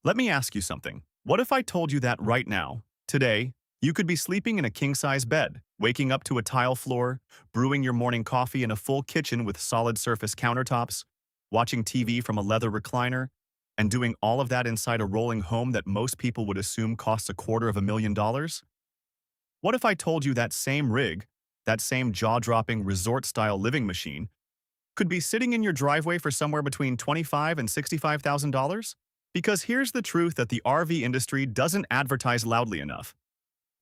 Let me ask you something. What if I told you that right now, today, you could be sleeping in a king-size bed, waking up to a tile floor, brewing your morning coffee in a full kitchen with solid surface countertops, watching TV from a leather recliner, and doing all of that inside a rolling home that most people would assume costs $250,000? What if I told you that same rig, that same jaw-dropping resort-style living machine, could be sitting in your driveway for somewhere between $25,000 and $65,000? Because here's the truth that the RV industry doesn't advertise loudly enough.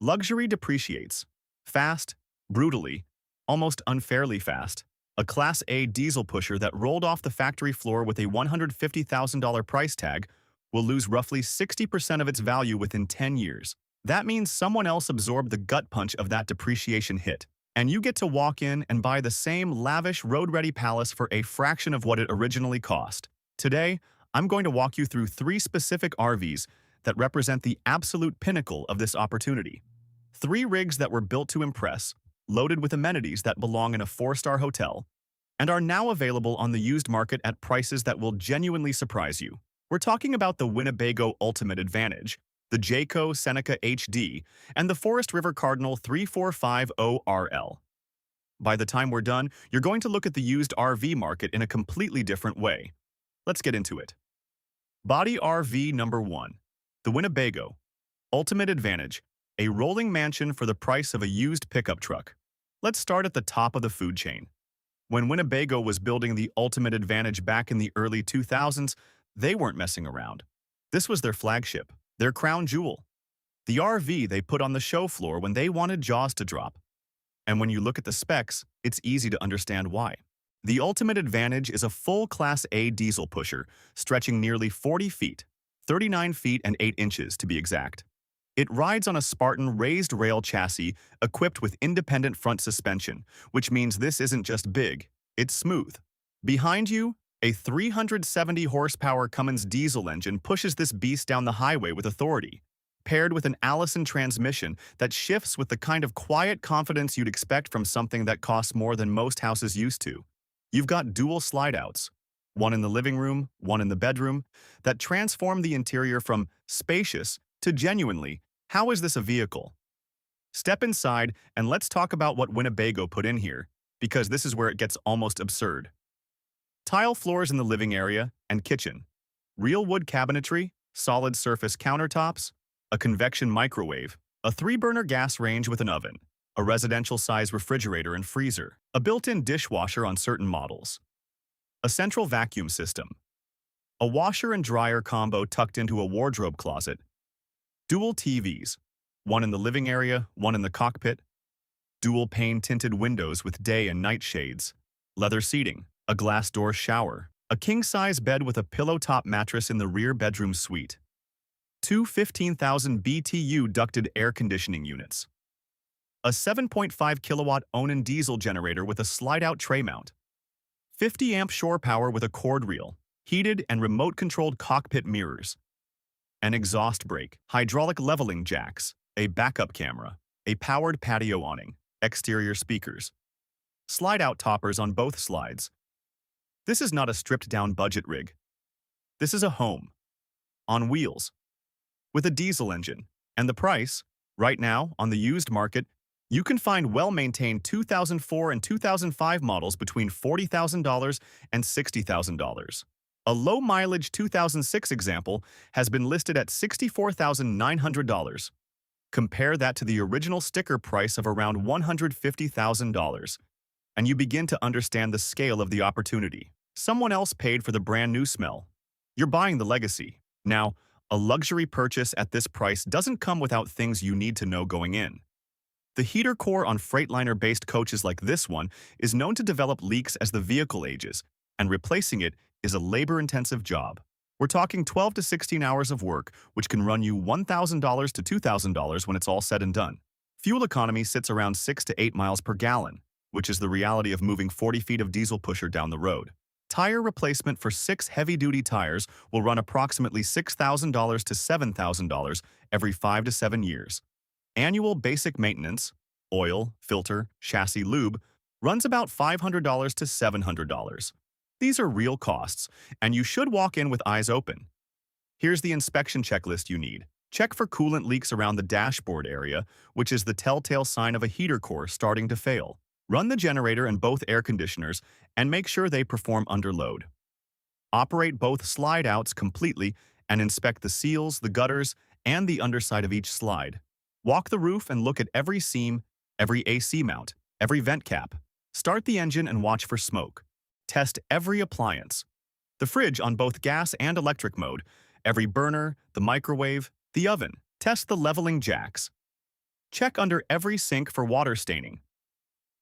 Luxury depreciates. Fast, brutally, almost unfairly fast. A Class A diesel pusher that rolled off the factory floor with a $150,000 price tag will lose roughly 60% of its value within 10 years. That means someone else absorbed the gut punch of that depreciation hit, and you get to walk in and buy the same lavish road-ready palace for a fraction of what it originally cost. Today, I'm going to walk you through 3 specific RVs that represent the absolute pinnacle of this opportunity. 3 rigs that were built to impress, loaded with amenities that belong in a 4-star hotel, and are now available on the used market at prices that will genuinely surprise you. We're talking about the Winnebago Ultimate Advantage, the Jayco Seneca HD, and the Forest River Cardinal 3450RL. By the time we're done, you're going to look at the used RV market in a completely different way. Let's get into it. Body RV number 1. The Winnebago Ultimate Advantage, a rolling mansion for the price of a used pickup truck. Let's start at the top of the food chain. When Winnebago was building the Ultimate Advantage back in the early 2000s, they weren't messing around. This was their flagship, their crown jewel. The RV they put on the show floor when they wanted jaws to drop. And when you look at the specs, it's easy to understand why. The Ultimate Advantage is a full Class A diesel pusher, stretching nearly 40 feet, 39 feet and 8 inches to be exact. It rides on a Spartan raised rail chassis equipped with independent front suspension, which means this isn't just big, it's smooth. Behind you, a 370 horsepower Cummins diesel engine pushes this beast down the highway with authority, paired with an Allison transmission that shifts with the kind of quiet confidence you'd expect from something that costs more than most houses used to. You've got dual slide-outs, one in the living room, one in the bedroom, that transform the interior from spacious to genuinely, how is this a vehicle? Step inside and let's talk about what Winnebago put in here, because this is where it gets almost absurd. Tile floors in the living area and kitchen, real wood cabinetry, solid surface countertops, a convection microwave, a 3-burner gas range with an oven, a residential-size refrigerator and freezer, a built-in dishwasher on certain models, a central vacuum system, a washer and dryer combo tucked into a wardrobe closet, dual TVs, one in the living area, one in the cockpit, dual pane tinted windows with day and night shades, leather seating, a glass door shower, a king-size bed with a pillow-top mattress in the rear bedroom suite, 2 15,000 BTU ducted air conditioning units, a 7.5 kilowatt Onan diesel generator with a slide-out tray mount, 50 amp shore power with a cord reel, heated and remote-controlled cockpit mirrors, an exhaust brake, hydraulic leveling jacks, a backup camera, a powered patio awning, exterior speakers, slide-out toppers on both slides. This is not a stripped-down budget rig. This is a home, on wheels, with a diesel engine. And the price, right now, on the used market, you can find well-maintained 2004 and 2005 models between $40,000 and $60,000. A low-mileage 2006 example has been listed at $64,900. Compare that to the original sticker price of around $150,000, and you begin to understand the scale of the opportunity. Someone else paid for the brand-new smell. You're buying the legacy. Now, a luxury purchase at this price doesn't come without things you need to know going in. The heater core on Freightliner-based coaches like this one is known to develop leaks as the vehicle ages, and replacing it is a labor-intensive job. We're talking 12 to 16 hours of work, which can run you $1,000 to $2,000 when it's all said and done. Fuel economy sits around 6 to 8 miles per gallon, which is the reality of moving 40 feet of diesel pusher down the road. Tire replacement for 6 heavy-duty tires will run approximately $6,000 to $7,000 every 5 to 7 years. Annual basic maintenance, oil, filter, chassis lube, runs about $500 to $700. These are real costs, and you should walk in with eyes open. Here's the inspection checklist you need. Check for coolant leaks around the dashboard area, which is the telltale sign of a heater core starting to fail. Run the generator and both air conditioners and make sure they perform under load. Operate both slide-outs completely and inspect the seals, the gutters, and the underside of each slide. Walk the roof and look at every seam, every AC mount, every vent cap. Start the engine and watch for smoke. Test every appliance. The fridge on both gas and electric mode, every burner, the microwave, the oven. Test the leveling jacks. Check under every sink for water staining.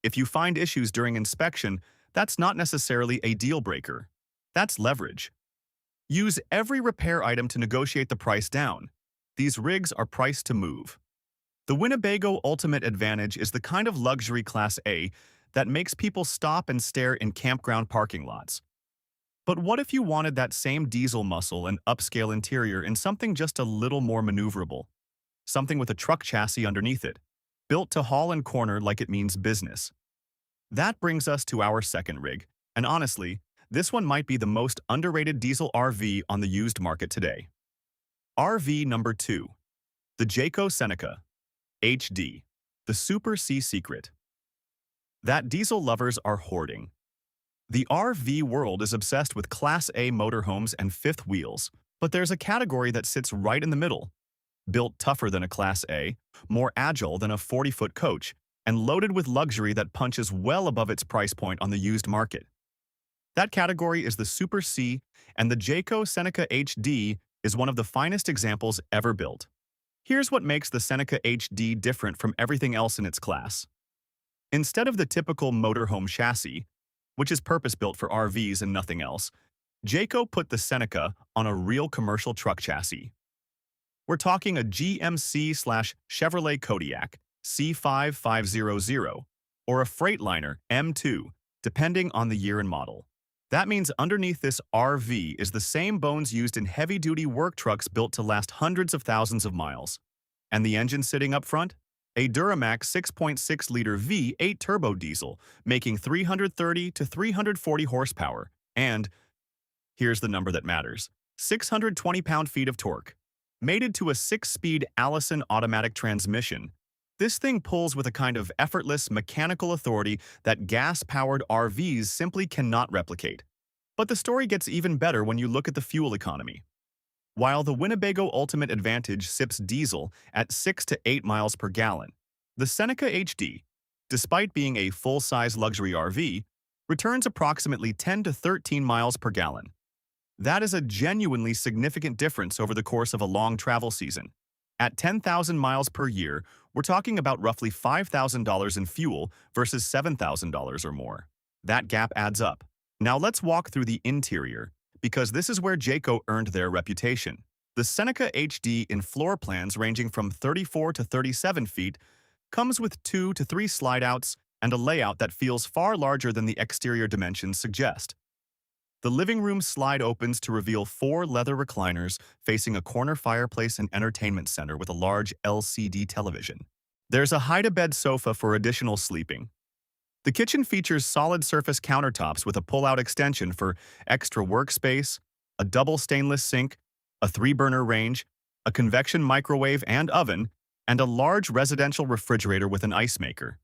If you find issues during inspection, that's not necessarily a deal breaker. That's leverage. Use every repair item to negotiate the price down. These rigs are priced to move. The Winnebago Ultimate Advantage is the kind of luxury Class A that makes people stop and stare in campground parking lots. But what if you wanted that same diesel muscle and upscale interior in something just a little more maneuverable? Something with a truck chassis underneath it, built to haul and corner like it means business. That brings us to our second rig, and honestly, this one might be the most underrated diesel RV on the used market today. RV number 2. The Jayco Seneca HD, the Super C secret. That diesel lovers are hoarding. The RV world is obsessed with Class A motorhomes and fifth wheels, but there's a category that sits right in the middle. Built tougher than a Class A, more agile than a 40-foot coach, and loaded with luxury that punches well above its price point on the used market. That category is the Super C, and the Jayco Seneca HD is one of the finest examples ever built. Here's what makes the Seneca HD different from everything else in its class. Instead of the typical motorhome chassis, which is purpose-built for RVs and nothing else, Jayco put the Seneca on a real commercial truck chassis. We're talking a GMC/Chevrolet Kodiak C5500 or a Freightliner M2, depending on the year and model. That means underneath this RV is the same bones used in heavy-duty work trucks built to last hundreds of thousands of miles. And the engine sitting up front? A Duramax 6.6-liter V8 turbo diesel, making 330 to 340 horsepower. And, here's the number that matters, 620 pound-feet of torque. Mated to a 6-speed Allison automatic transmission, this thing pulls with a kind of effortless mechanical authority that gas-powered RVs simply cannot replicate. But the story gets even better when you look at the fuel economy. While the Winnebago Ultimate Advantage sips diesel at 6 to 8 miles per gallon, the Seneca HD, despite being a full-size luxury RV, returns approximately 10 to 13 miles per gallon. That is a genuinely significant difference over the course of a long travel season. At 10,000 miles per year, we're talking about roughly $5,000 in fuel versus $7,000 or more. That gap adds up. Now let's walk through the interior, because this is where Jayco earned their reputation. The Seneca HD in floor plans ranging from 34 to 37 feet comes with 2 to 3 slide-outs and a layout that feels far larger than the exterior dimensions suggest. The living room slide opens to reveal 4 leather recliners facing a corner fireplace and entertainment center with a large LCD television. There's a hide-a-bed sofa for additional sleeping. The kitchen features solid surface countertops with a pull-out extension for extra workspace, a double stainless sink, a 3-burner range, a convection microwave and oven, and a large residential refrigerator with an ice maker.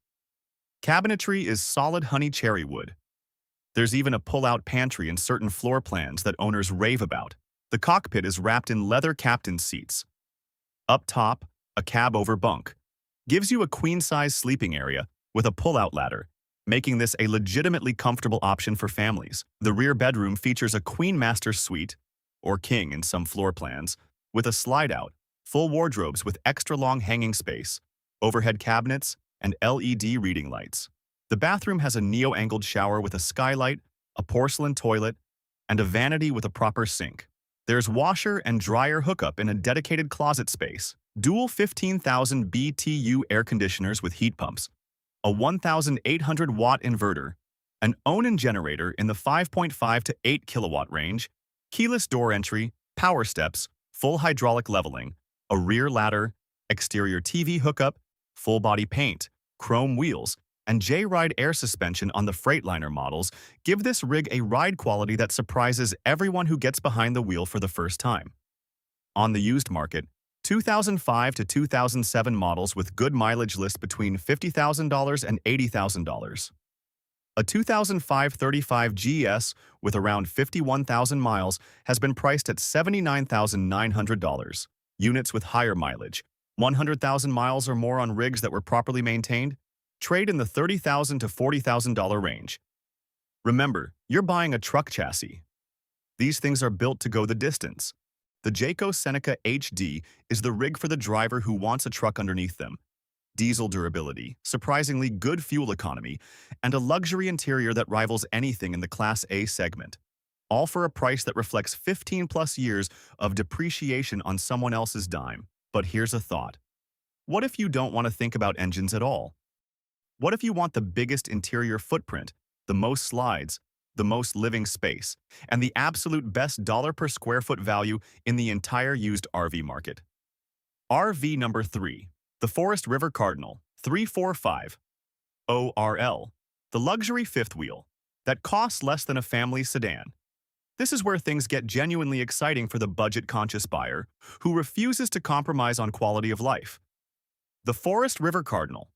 Cabinetry is solid honey cherry wood. There's even a pull-out pantry in certain floor plans that owners rave about. The cockpit is wrapped in leather captain's seats. Up top, a cab-over bunk gives you a queen-size sleeping area with a pull-out ladder, making this a legitimately comfortable option for families. The rear bedroom features a queen master suite, or king in some floor plans, with a slide-out, full wardrobes with extra-long hanging space, overhead cabinets, and LED reading lights. The bathroom has a neo-angled shower with a skylight, a porcelain toilet, and a vanity with a proper sink. There's washer and dryer hookup in a dedicated closet space, dual 15,000 BTU air conditioners with heat pumps, a 1,800-watt inverter, an Onan generator in the 5.5 to 8 kilowatt range, keyless door entry, power steps, full hydraulic leveling, a rear ladder, exterior TV hookup, full-body paint, chrome wheels, and J-Ride air suspension on the Freightliner models give this rig a ride quality that surprises everyone who gets behind the wheel for the first time. On the used market, 2005 to 2007 models with good mileage list between $50,000 and $80,000. A 2005 35 GS with around 51,000 miles has been priced at $79,900. Units with higher mileage, 100,000 miles or more on rigs that were properly maintained, trade in the $30,000 to $40,000 range. Remember, you're buying a truck chassis. These things are built to go the distance. The Jayco Seneca HD is the rig for the driver who wants a truck underneath them. Diesel durability, surprisingly good fuel economy, and a luxury interior that rivals anything in the Class A segment. All for a price that reflects 15+ years of depreciation on someone else's dime. But here's a thought. What if you don't want to think about engines at all? What if you want the biggest interior footprint, the most slides, the most living space, and the absolute best dollar per square foot value in the entire used RV market? RV number 3. The Forest River Cardinal 345 ORL, the luxury fifth wheel that costs less than a family sedan. This is where things get genuinely exciting for the budget-conscious buyer who refuses to compromise on quality of life. The Forest River Cardinal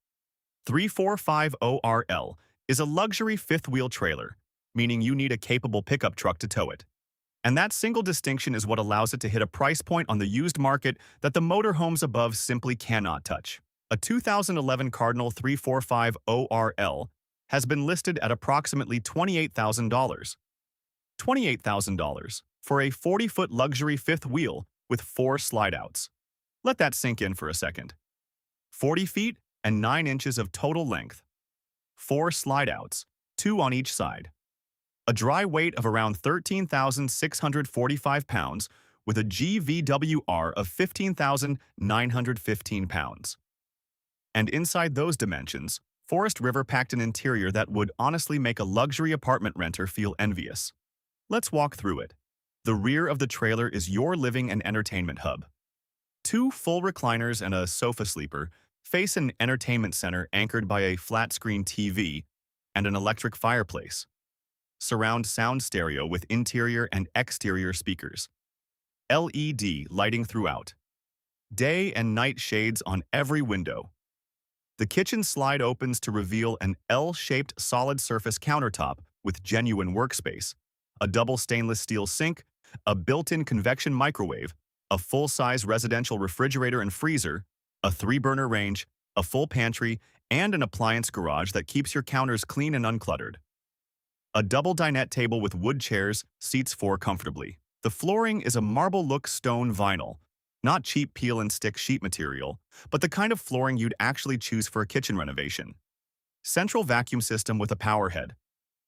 345 ORL is a luxury fifth-wheel trailer, meaning you need a capable pickup truck to tow it. And that single distinction is what allows it to hit a price point on the used market that the motorhomes above simply cannot touch. A 2011 Cardinal 345 ORL has been listed at approximately $28,000. $28,000 for a 40-foot luxury fifth wheel with 4 slide-outs. Let that sink in for a second. 40 feet and 9 inches of total length. 4 slide-outs, 2 on each side. A dry weight of around 13,645 pounds with a GVWR of 15,915 pounds. And inside those dimensions, Forest River packed an interior that would honestly make a luxury apartment renter feel envious. Let's walk through it. The rear of the trailer is your living and entertainment hub. 2 full recliners and a sofa sleeper face an entertainment center anchored by a flat-screen TV and an electric fireplace. Surround sound stereo with interior and exterior speakers. LED lighting throughout. Day and night shades on every window. The kitchen slide opens to reveal an L-shaped solid surface countertop with genuine workspace, a double stainless steel sink, a built-in convection microwave, a full-size residential refrigerator and freezer, a 3-burner range, a full pantry, and an appliance garage that keeps your counters clean and uncluttered. A double dinette table with wood chairs seats 4 comfortably. The flooring is a marble-look stone vinyl, not cheap peel-and-stick sheet material, but the kind of flooring you'd actually choose for a kitchen renovation. Central vacuum system with a power head.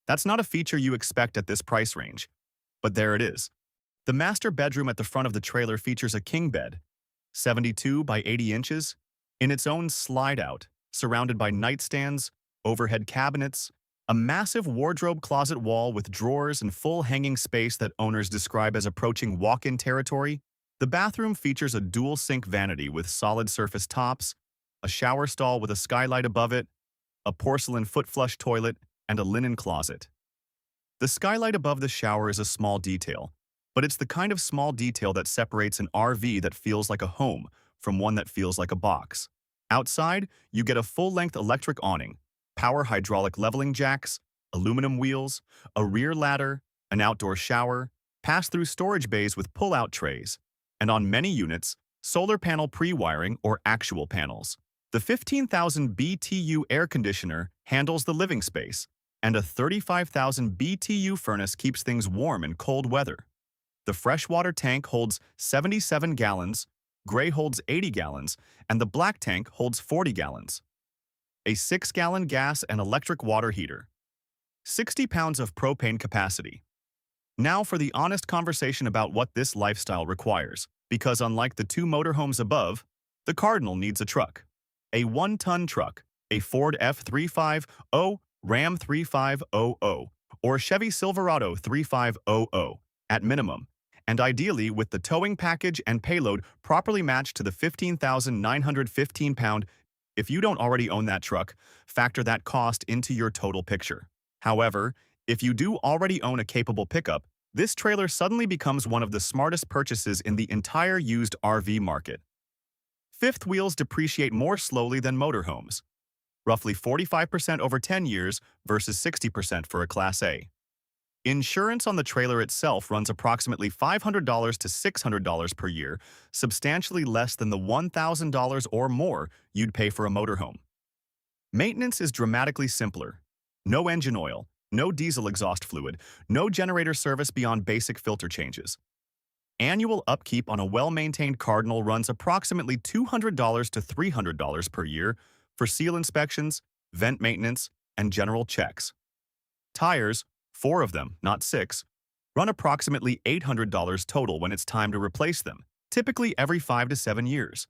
That's not a feature you expect at this price range, but there it is. The master bedroom at the front of the trailer features a king bed, 72 by 80 inches, in its own slide-out, surrounded by nightstands, overhead cabinets, a massive wardrobe closet wall with drawers and full hanging space that owners describe as approaching walk-in territory. The bathroom features a dual-sink vanity with solid surface tops, a shower stall with a skylight above it, a porcelain foot-flush toilet, and a linen closet. The skylight above the shower is a small detail, but it's the kind of small detail that separates an RV that feels like a home from one that feels like a box. Outside, you get a full-length electric awning, power hydraulic leveling jacks, aluminum wheels, a rear ladder, an outdoor shower, pass-through storage bays with pull-out trays, and on many units, solar panel pre-wiring or actual panels. The 15,000 BTU air conditioner handles the living space, and a 35,000 BTU furnace keeps things warm in cold weather. The freshwater tank holds 77 gallons, gray holds 80 gallons, and the black tank holds 40 gallons. A 6-gallon gas and electric water heater. 60 pounds of propane capacity. Now for the honest conversation about what this lifestyle requires, because unlike the 2 motorhomes above, the Cardinal needs a truck. A 1-ton truck, a Ford F-350, Ram 3500, or Chevy Silverado 3500 at minimum, and ideally with the towing package and payload properly matched to the 15,915-pound. If you don't already own that truck, factor that cost into your total picture. However, if you do already own a capable pickup, This trailer suddenly becomes one of the smartest purchases in the entire used RV market. Fifth wheels depreciate more slowly than motorhomes, roughly 45% over 10 years versus 60% for a Class A. Insurance on the trailer itself runs approximately $500 to $600 per year, substantially less than the $1,000 or more you'd pay for a motorhome. Maintenance is dramatically simpler. No engine oil, no diesel exhaust fluid, no generator service beyond basic filter changes. Annual upkeep on a well-maintained Cardinal runs approximately $200 to $300 per year for seal inspections, vent maintenance, and general checks. Tires, 4 of them, not 6, run approximately $800 total when it's time to replace them, typically every 5 to 7 years.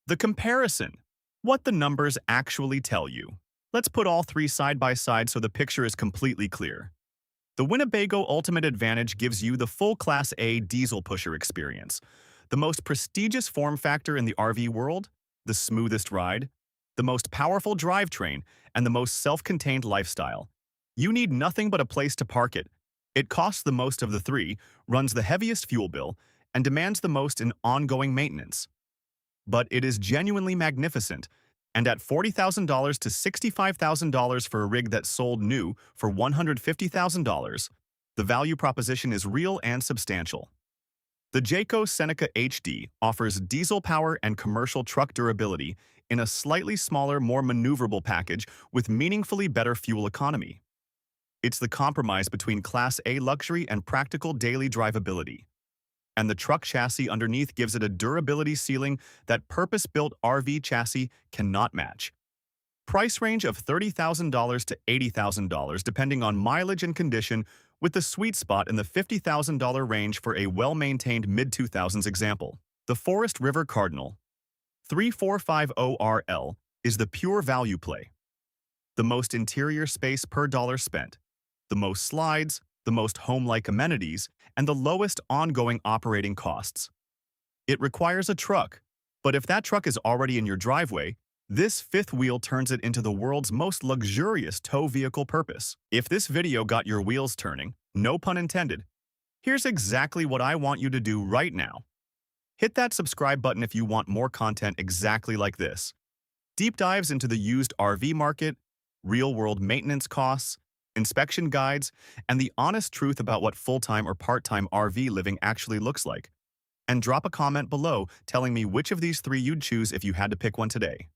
The comparison. What the numbers actually tell you. Let's put all three side by side so the picture is completely clear. The Winnebago Ultimate Advantage gives you the full Class A diesel pusher experience, the most prestigious form factor in the RV world, the smoothest ride, the most powerful drivetrain, and the most self-contained lifestyle. You need nothing but a place to park it. It costs the most of the three, runs the heaviest fuel bill, and demands the most in ongoing maintenance. But it is genuinely magnificent, and at $40,000 to $65,000 for a rig that sold new for $150,000, the value proposition is real and substantial. The Jayco Seneca HD offers diesel power and commercial truck durability in a slightly smaller, more maneuverable package with meaningfully better fuel economy. It's the compromise between Class A luxury and practical daily drivability. And the truck chassis underneath gives it a durability ceiling that purpose-built RV chassis cannot match. Price range of $30,000 to $80,000 depending on mileage and condition, with the sweet spot in the $50,000 range for a well-maintained mid-2000s example. The Forest River Cardinal 3450RL is the pure value play. The most interior space per dollar spent, the most slides, the most home-like amenities, and the lowest ongoing operating costs. It requires a truck, but if that truck is already in your driveway, this fifth wheel turns it into the world's most luxurious tow vehicle purpose. If this video got your wheels turning, no pun intended, here's exactly what I want you to do right now. Hit that subscribe button if you want more content exactly like this. Deep dives into the used RV market, real-world maintenance costs, inspection guides, and the honest truth about what full-time or part-time RV living actually looks like. And drop a comment below telling me which of these three you'd choose if you had to pick one today.